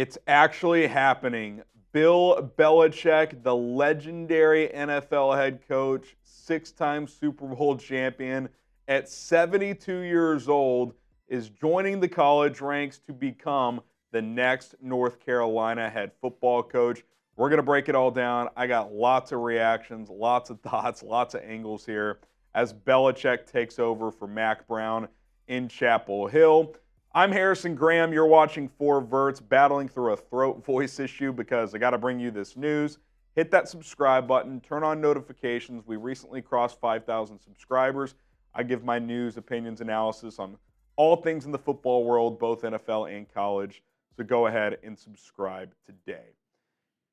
It's actually happening. Bill Belichick, the legendary NFL head coach, six-time Super Bowl champion, at 72 years old, is joining the college ranks to become the next North Carolina head football coach. We're going to break it all down. I got lots of reactions, lots of thoughts, lots of angles here as Belichick takes over for Mac Brown in Chapel Hill. I'm Harrison Graham. You're watching Four Verts, battling through a throat voice issue because I got to bring you this news. Hit that subscribe button. Turn on notifications. We recently crossed 5,000 subscribers. I give my news, opinions, analysis on all things in the football world, both NFL and college. So go ahead and subscribe today.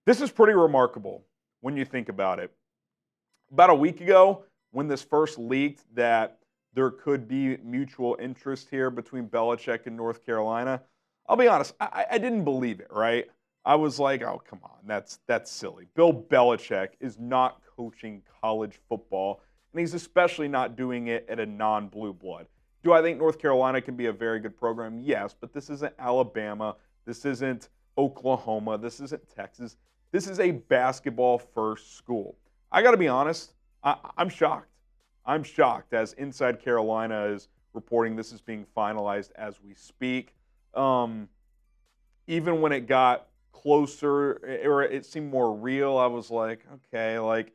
This is pretty remarkable when you think about it. About a week ago, when this first leaked that there could be mutual interest here between Belichick and North Carolina, I'll be honest, I didn't believe it, right? I was like, oh, come on, that's silly. Bill Belichick is not coaching college football, and he's especially not doing it at a non-blue blood. Do I think North Carolina can be a very good program? Yes, but this isn't Alabama. This isn't Oklahoma. This isn't Texas. This is a basketball-first school. I got to be honest, I'm shocked. I'm shocked as Inside Carolina is reporting this is being finalized as we speak. Even when it got closer or it seemed more real, I was like, okay, like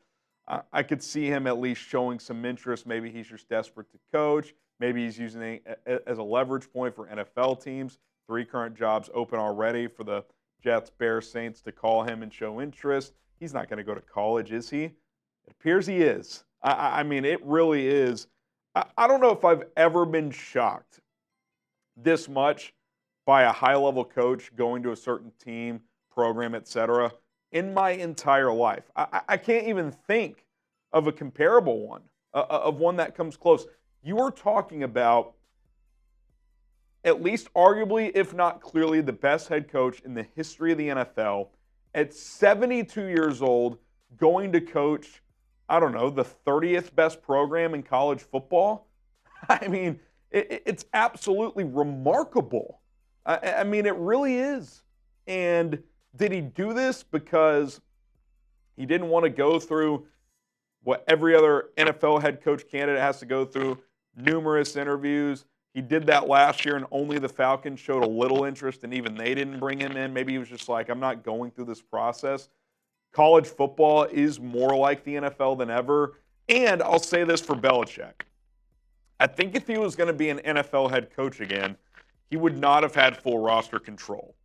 I could see him at least showing some interest. Maybe he's just desperate to coach. Maybe he's using it as a leverage point for NFL teams. 3 current jobs open already for the Jets, Bears, Saints to call him and show interest. He's not going to go to college, is he? It appears he is. I mean, it really is. I don't know if I've ever been shocked this much by a high-level coach going to a certain team, program, etc. in my entire life. I can't even think of a comparable one, of one that comes close. You are talking about at least arguably, if not clearly, the best head coach in the history of the NFL at 72 years old going to coach, I don't know, the 30th best program in college football. I mean, it's absolutely remarkable. I mean, it really is. And did he do this because he didn't want to go through what every other NFL head coach candidate has to go through, numerous interviews? He did that last year, and only the Falcons showed a little interest, and even they didn't bring him in. Maybe he was just like, I'm not going through this process. College football is more like the NFL than ever. And I'll say this for Belichick. I think if he was going to be an NFL head coach again, he would not have had full roster control.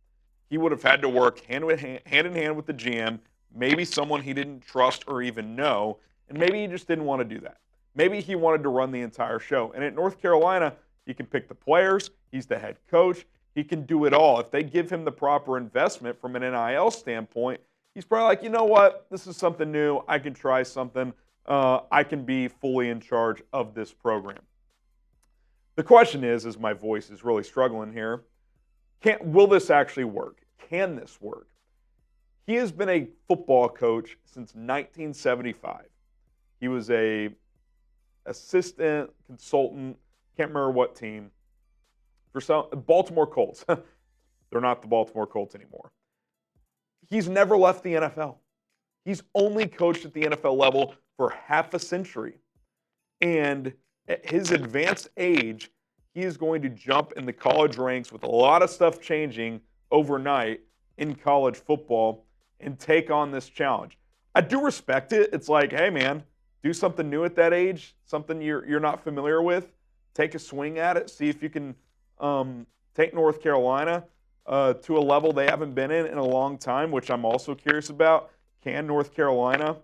He would have had to work hand in hand with the GM, maybe someone he didn't trust or even know, and maybe he just didn't want to do that. Maybe he wanted to run the entire show. And at North Carolina, he can pick the players. He's the head coach. He can do it all. If they give him the proper investment from an NIL standpoint, he's probably like, you know what? This is something new. I can try something. I can be fully in charge of this program. The question is my voice is really struggling here, will this actually work? Can this work? He has been a football coach since 1975. He was a assistant consultant, can't remember what team, for some Baltimore Colts. They're not the Baltimore Colts anymore. He's never left the NFL. He's only coached at the NFL level for half a century. And at his advanced age, he is going to jump in the college ranks with a lot of stuff changing overnight in college football and take on this challenge. I do respect it. It's like, hey, man, do something new at that age, something you're not familiar with. Take a swing at it. See if you can take North Carolina to a level they haven't been in a long time, which I'm also curious about. Can North Carolina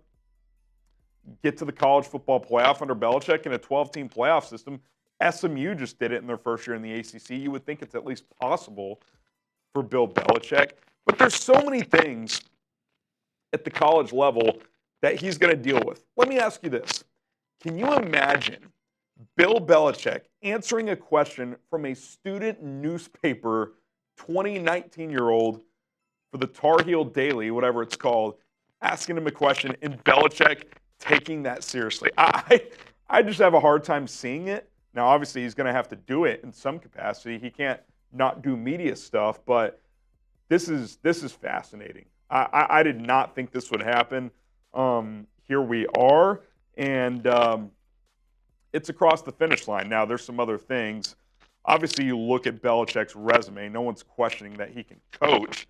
get to the college football playoff under Belichick in a 12-team playoff system? SMU just did it in their first year in the ACC. You would think it's at least possible for Bill Belichick. But there's so many things at the college level that he's going to deal with. Let me ask you this. Can you imagine Bill Belichick answering a question from a student newspaper 19-year-old for the Tar Heel Daily, whatever it's called, asking him a question, and Belichick taking that seriously? I just have a hard time seeing it. Now, obviously, he's going to have to do it in some capacity. He can't not do media stuff, but this is fascinating. I did not think this would happen. Here we are, and it's across the finish line. Now, there's some other things. Obviously, you look at Belichick's resume. No one's questioning that he can coach.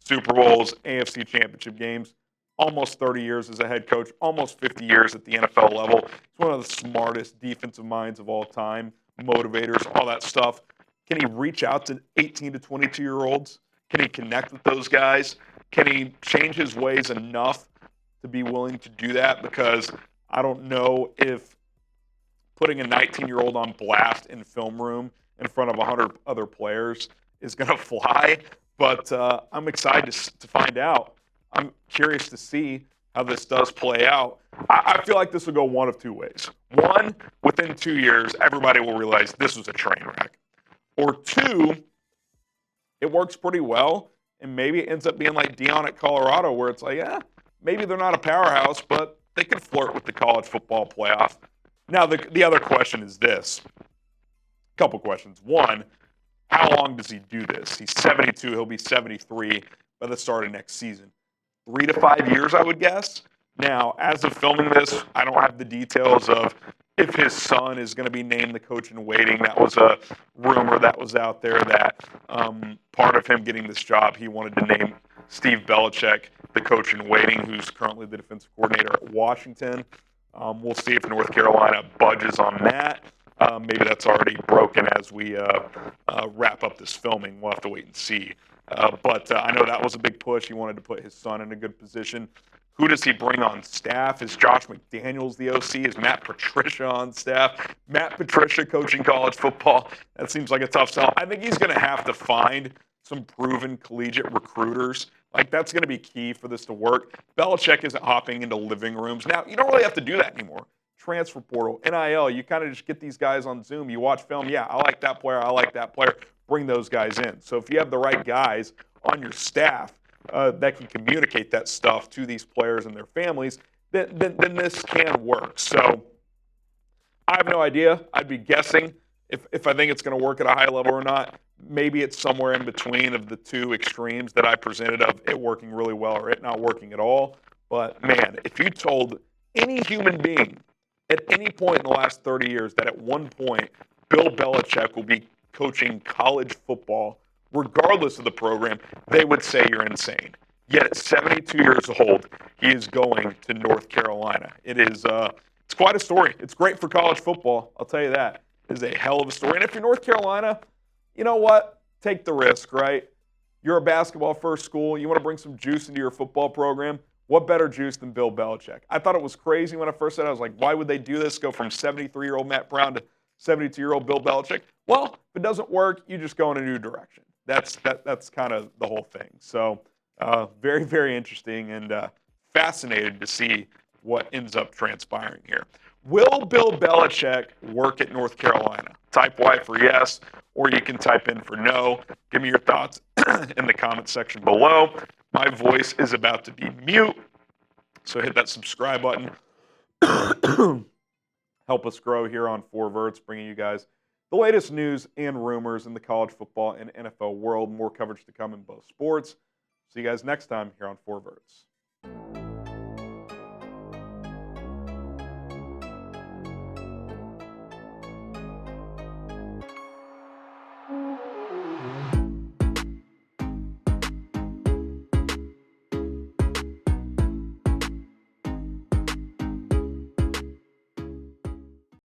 Super Bowls, AFC Championship games, almost 30 years as a head coach, almost 50 years at the NFL level. He's one of the smartest defensive minds of all time, motivators, all that stuff. Can he reach out to 18 to 22-year-olds? Can he connect with those guys? Can he change his ways enough to be willing to do that? Because I don't know if putting a 19-year-old on blast in film room in front of 100 other players is going to fly. But I'm excited to find out. I'm curious to see how this does play out. I feel like this will go one of two ways. One, within 2 years, everybody will realize this was a train wreck. Or two, it works pretty well, and maybe it ends up being like Deion at Colorado, where it's like, yeah, maybe they're not a powerhouse, but they could flirt with the college football playoff. Now, the other question is this. A couple questions. One, how long does he do this? He's 72. He'll be 73 by the start of next season. 3 to 5 years, I would guess. Now, as of filming this, I don't have the details of if his son is going to be named the coach in waiting. That was a rumor that was out there that part of him getting this job, he wanted to name Steve Belichick the coach in waiting, who's currently the defensive coordinator at Washington. We'll see if North Carolina budges on that. Maybe that's already broken as we wrap up this filming. We'll have to wait and see. But I know that was a big push. He wanted to put his son in a good position. Who does he bring on staff? Is Josh McDaniels the OC? Is Matt Patricia on staff? Matt Patricia coaching college football? That seems like a tough sell. I think he's going to have to find some proven collegiate recruiters. Like, that's going to be key for this to work. Belichick isn't hopping into living rooms. Now, you don't really have to do that anymore. Transfer portal, NIL, you kind of just get these guys on Zoom. You watch film. Yeah, I like that player. I like that player. Bring those guys in. So if you have the right guys on your staff that can communicate that stuff to these players and their families, then this can work. So I have no idea. I'd be guessing if I think it's going to work at a high level or not. Maybe it's somewhere in between of the two extremes that I presented of it working really well or it not working at all. But, man, if you told any human being at any point in the last 30 years that at one point Bill Belichick will be coaching college football, regardless of the program, they would say you're insane. Yet at 72 years old, he is going to North Carolina. It's quite a story. It's great for college football, I'll tell you that. It is a hell of a story. And if you're North Carolina, you know what? Take the risk, right? You're a basketball-first school. You want to bring some juice into your football program. What better juice than Bill Belichick? I thought it was crazy when I first said it. I was like, why would they do this? Go from 73-year-old Matt Brown to 72-year-old Bill Belichick? Well, if it doesn't work, you just go in a new direction. That's kind of the whole thing. So very, very interesting and fascinated to see what ends up transpiring here. Will Bill Belichick work at North Carolina? Type Y for yes, or you can type in for no. Give me your thoughts in the comment section below. My voice is about to be mute, so hit that subscribe button. Help us grow here on Four Verts, bringing you guys the latest news and rumors in the college football and NFL world. More coverage to come in both sports. See you guys next time here on Four Verts.